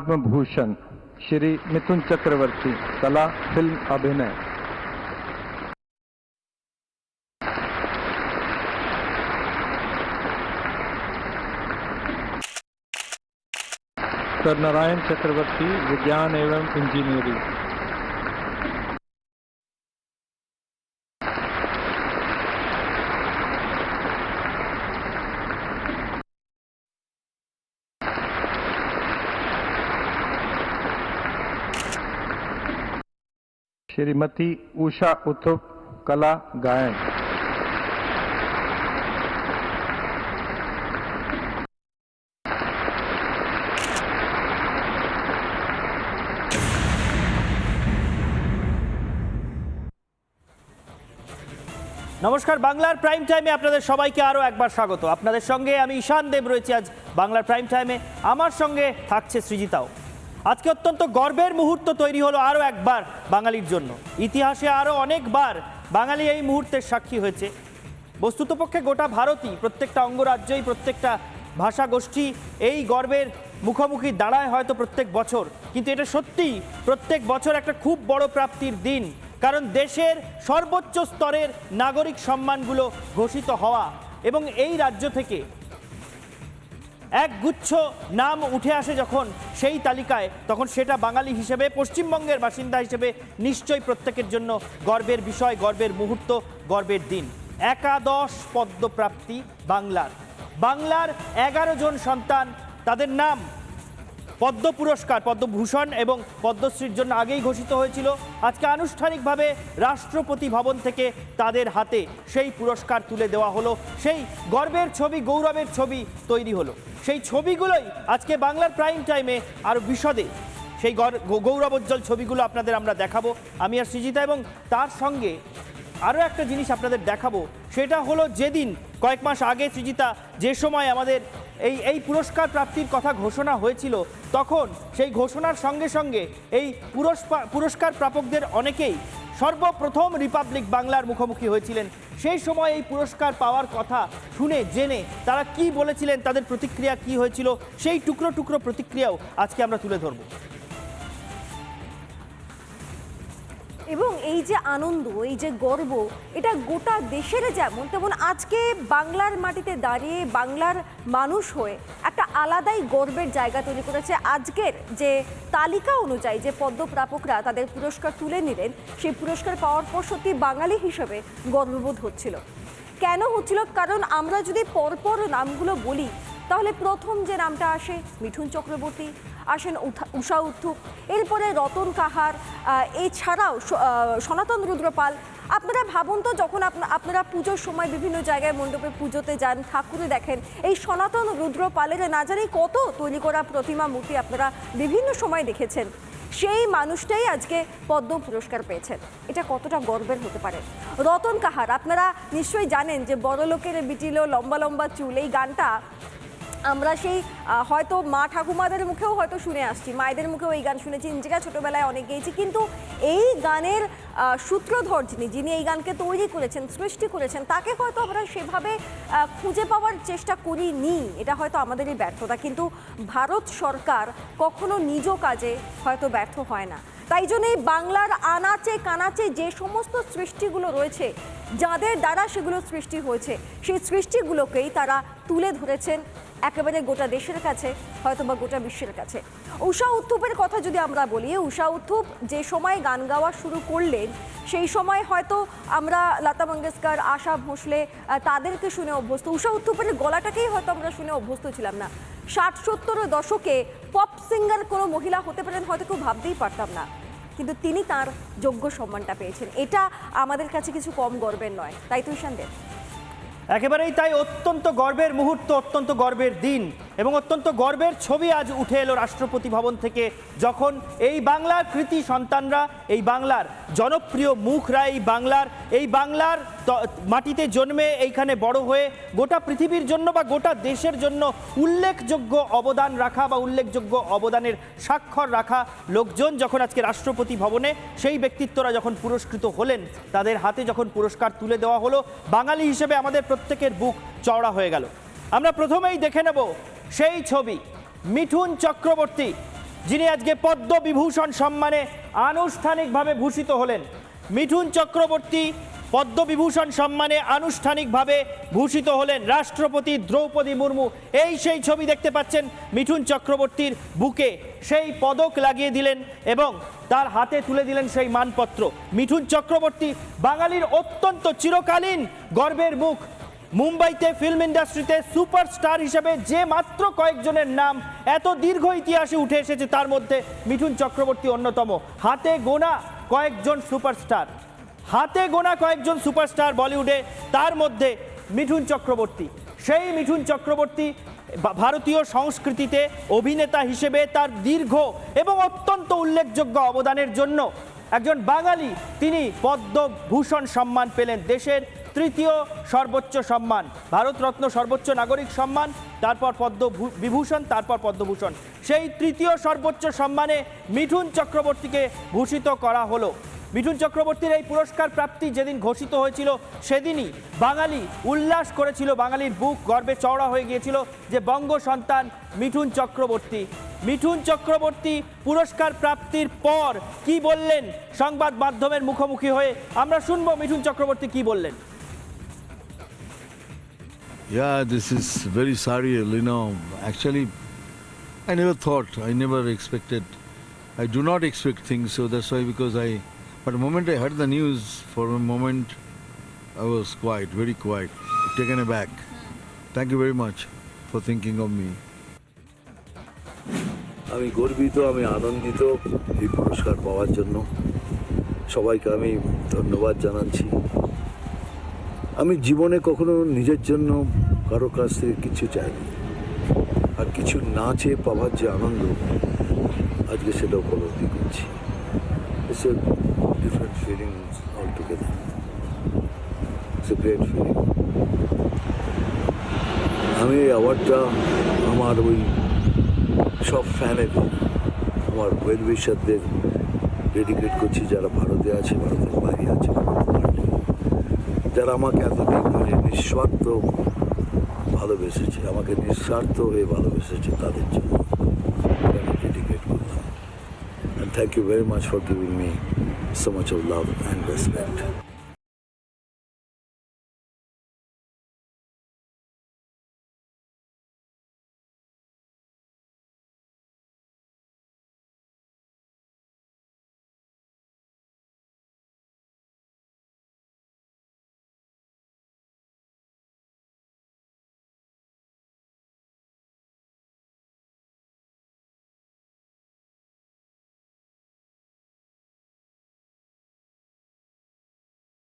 पद्मभूषण श्री मिथुन चक्रवर्ती, कला फिल्म अभिनय। सर नारायण चक्रवर्ती, विज्ञान एवं इंजीनियरिंग। श्रीमती उषा उत्थुप, कला गायन। নমস্কার, বাংলার প্রাইম টাইমে আপনাদের সবাইকে আরও একবার স্বাগত। আপনাদের সঙ্গে আমি ঈশান দেব রয়েছি আজ বাংলার প্রাইম টাইমে। আমার সঙ্গে থাকছে সৃজিতাও। আজকে অত্যন্ত গর্বের মুহূর্ত তৈরি হলো আরও একবার বাঙালির জন্য। ইতিহাসে আরও অনেকবার বাঙালি এই মুহূর্তের সাক্ষী হয়েছে। বস্তুতপক্ষে গোটা ভারতই, প্রত্যেকটা অঙ্গরাজ্যই, প্রত্যেকটা ভাষাগোষ্ঠী এই গর্বের মুখোমুখি দাঁড়ায় হয়তো প্রত্যেক বছর, কিন্তু এটা সত্যিই প্রত্যেক বছর একটা খুব বড় প্রাপ্তির দিন। কারণ দেশের সর্বোচ্চ স্তরের নাগরিক সম্মানগুলো ঘোষিত হওয়া এবং এই রাজ্য থেকে এক গুচ্ছ নাম উঠে আসে যখন সেই তালিকায়, তখন সেটা বাঙালি হিসেবে, পশ্চিমবঙ্গের বাসিন্দা হিসেবে নিশ্চয়ই প্রত্যেকের জন্য গর্বের বিষয়, গর্বের মুহূর্ত, গর্বের দিন। একাদশ পদ্মপ্রাপ্তি বাংলার 11 জন সন্তান, তাদের নাম পদ্ম পুরস্কার, পদ্মভূষণ এবং পদ্মশ্রীর জন্য আগেই ঘোষিত হয়েছিল। আজকে আনুষ্ঠানিকভাবে রাষ্ট্রপতি ভবন থেকে তাদের হাতে সেই পুরস্কার তুলে দেওয়া হলো। সেই গর্বের ছবি, গৌরবের ছবি তৈরি হলো। সেই ছবিগুলোই আজকে বাংলার প্রাইম টাইমে আরও বিশদে সেই গৌরবোজ্জ্বল ছবিগুলো আপনাদের আমরা দেখাবো, আমি আর সৃজিতা। এবং তার সঙ্গে আরও একটা জিনিস আপনাদের দেখাবো, সেটা হলো যেদিন কয়েক মাস আগে সৃজিতা, যে সময় আমাদের এই পুরস্কার প্রাপ্তির কথা ঘোষণা হয়েছিল, তখন সেই ঘোষণার সঙ্গে সঙ্গে এই পুরস্কার প্রাপকদের অনেকেই সর্বপ্রথম রিপাবলিক বাংলার মুখোমুখি হয়েছিলেন। সেই সময় এই পুরস্কার পাওয়ার কথা শুনে জেনে তারা কি বলেছিলেন, তাদের প্রতিক্রিয়া কি হয়েছিল, সেই টুকরো টুকরো প্রতিক্রিয়াও আজকে আমরা তুলে ধরব। এবং এই যে আনন্দ, এই যে গর্ব, এটা গোটা দেশের যেমন, তেমন আজকে বাংলার মাটিতে দাঁড়িয়ে বাংলার মানুষ হয়ে একটা আলাদাই গর্বের জায়গা তৈরি করেছে। আজকের যে তালিকা অনুযায়ী যে পদ্মপ্রাপকরা তাদের পুরস্কার তুলে নিলেন, সেই পুরস্কার পাওয়ার পর সত্যি বাঙালি হিসেবে গর্ববোধ হচ্ছিল। কেন হচ্ছিল? কারণ আমরা যদি পরপর নামগুলো বলি, তাহলে প্রথম যে নামটা আসে মিঠুন চক্রবর্তী, আসেন উষা উত্থুপ, এরপরে রতন কাহার, এছাড়াও সনাতন রুদ্রপাল। আপনারা ভাবুন তো, যখন আপনারা পুজোর সময় বিভিন্ন জায়গায় মণ্ডপে পুজোতে যান, ঠাকুরে দেখেন, এই সনাতন রুদ্রপালের না জানি কত তৈরি করা প্রতিমা, মূর্তি আপনারা বিভিন্ন সময় দেখেছেন। সেই মানুষটাই আজকে পদ্ম পুরস্কার পেয়েছেন। এটা কতটা গর্বের হতে পারে। রতন কাহার, আপনারা নিশ্চয়ই জানেন যে বড় লোকের বিটিলো লম্বা লম্বা চুল, এই গানটা আমরা সেই হয়তো মা ঠাকুমাদের মুখেও হয়তো শুনে আসছি, মায়েদের মুখেও এই গান শুনেছি, নিজেরা ছোটোবেলায় অনেক গেয়েছি। কিন্তু এই গানের সূত্রধর যিনি এই গানকে তৈরি করেছেন, সৃষ্টি করেছেন, তাকে হয়তো আমরা সেভাবে খুঁজে পাওয়ার চেষ্টা করিনি। এটা হয়তো আমাদেরই ব্যর্থতা। কিন্তু ভারত সরকার কখনো নিজ কাজে হয়তো ব্যর্থ হয় না। তাই জন্যই বাংলার আনাচে কানাচে যে সমস্ত সৃষ্টিগুলো রয়েছে, যাদের দ্বারা সেগুলো সৃষ্টি হয়েছে, সেই সৃষ্টিগুলোকেই তারা তুলে ধরেছেন একেবারে গোটা দেশের কাছে, হয়তো বা গোটা বিশ্বের কাছে। উষা উত্থুপের কথা যদি আমরা বলি, উষা উত্থুপ যে সময় গান গাওয়া শুরু করলেন, সেই সময় হয়তো আমরা লতা মঙ্গেশকর, আশা ভোসলে তাদেরকে শুনে অভ্যস্ত। উষা উত্থুপের গলাটাকেই হয়তো আমরা শুনে অভ্যস্ত ছিলাম না। 60-70 দশকে পপ সিঙ্গার কোনো মহিলা হতে পারেন হয়তো কেউ ভাবতেই পারতাম না, কিন্তু তিনি তার যোগ্য সম্মানটা পেয়েছেন। এটা আমাদের কাছে কিছু কম গর্বের নয়, তাই তো ঈশান দেব? একেবারেই তাই। অত্যন্ত গর্বের মুহূর্ত, অত্যন্ত গর্বের দিন এবং অত্যন্ত গর্বের ছবি আজ উঠে এলো রাষ্ট্রপতি ভবন থেকে, যখন এই বাংলার কৃতি সন্তানরা, এই বাংলার জনপ্রিয় মুখরা, এই বাংলার মাটিতে জন্মে এইখানে বড় হয়ে গোটা পৃথিবীর জন্য বা গোটা দেশের জন্য উল্লেখযোগ্য অবদান রাখা বা উল্লেখযোগ্য অবদানের স্বাক্ষর রাখা লোকজন যখন আজকে রাষ্ট্রপতি ভবনে, সেই ব্যক্তিত্বরা যখন পুরস্কৃত হলেন, তাদের হাতে যখন পুরস্কার তুলে দেওয়া হলো, বাঙালি হিসেবে আমাদের প্রত্যেকের বুক চওড়া হয়ে গেল। আমরা প্রথমেই দেখে নেব সেই ছবি। মিঠুন চক্রবর্তী, যিনি আজকে পদ্মবিভূষণ সম্মানে আনুষ্ঠানিকভাবে ভূষিত হলেন। মিঠুন চক্রবর্তী পদ্মবিভূষণ সম্মানে আনুষ্ঠানিকভাবে ভূষিত হলেন। রাষ্ট্রপতি দ্রৌপদী মুর্মু এই সেই ছবি দেখতে পাচ্ছেন, মিঠুন চক্রবর্তীর বুকে সেই পদক লাগিয়ে দিলেন এবং তার হাতে তুলে দিলেন সেই মানপত্র। মিঠুন চক্রবর্তী বাঙালির অত্যন্ত চিরকালীন গর্বের মুখ। মুম্বাইতে ফিল্ম ইন্ডাস্ট্রিতে সুপারস্টার হিসেবে যে মাত্র কয়েকজনের নাম এত দীর্ঘ ইতিহাসে উঠে এসেছে তার মধ্যে মিঠুন চক্রবর্তী অন্যতম। হাতে গোনা কয়েকজন সুপারস্টার বলিউডে, তার মধ্যে মিঠুন চক্রবর্তী। সেই মিঠুন চক্রবর্তী ভারতীয় সংস্কৃতিতে অভিনেতা হিসেবে তার দীর্ঘ এবং অত্যন্ত উল্লেখযোগ্য অবদানের জন্য একজন বাঙালি, তিনি পদ্মভূষণ সম্মান পেলেন। দেশের তৃতীয় সর্বোচ্চ সম্মান, ভারতরত্ন সর্বোচ্চ নাগরিক সম্মান, তারপর পদ্মবিভূষণ, তারপর পদ্মভূষণ। সেই তৃতীয় সর্বোচ্চ সম্মানে মিঠুন চক্রবর্তীকে ভূষিত করা হলো। মিঠুন চক্রবর্তীর এই পুরস্কার প্রাপ্তি যেদিন ঘোষিত হয়েছিল সেদিনই বাঙালি উল্লাস করেছিল, বাঙালির বুক গর্বে চওড়া হয়ে গিয়েছিল যে বঙ্গ সন্তান মিঠুন চক্রবর্তী। মিঠুন চক্রবর্তী পুরস্কার প্রাপ্তির পর কি বললেন সংবাদ মাধ্যমের মুখোমুখি হয়ে, আমরা শুনবো মিঠুন চক্রবর্তী কি বললেন। Yeah, this is very surreal, Actually, I never thought, I never expected, I do not expect things, so that's why, but the moment I heard the news, for a moment, I was quiet, very quiet, taken aback. Thank you very much for thinking of me. আমি গর্বিত, আমি আনন্দিত এই পুরস্কার পাওয়ার জন্য। সবাইকে আমি ধন্যবাদ জানাচ্ছি। আমি জীবনে কখনো নিজের জন্য কারো কাছ থেকে কিছু চাইনি, আর কিছু না চেয়ে পাওয়ার যে আনন্দ আজকে সেটা উপলব্ধি করছি। It's a different feeling altogether. It's a great feeling. আমি এই অ্যাওয়ার্ডটা আমার ওই সব ফ্যানের, আমার ওয়েল উইশারদের ডেডিকেট করছি, যারা ভারতে আছে, ভারতের বাইরে আছে, যারা আমাকে এতদিন ধরে নিঃস্বার্থ ভালোবেসেছে, আমাকে নিঃস্বার্থ হয়ে ভালোবেসেছে, তাদের জন্য আমি ডেডিকেট করলাম। And thank you very much for giving me so much of love and respect.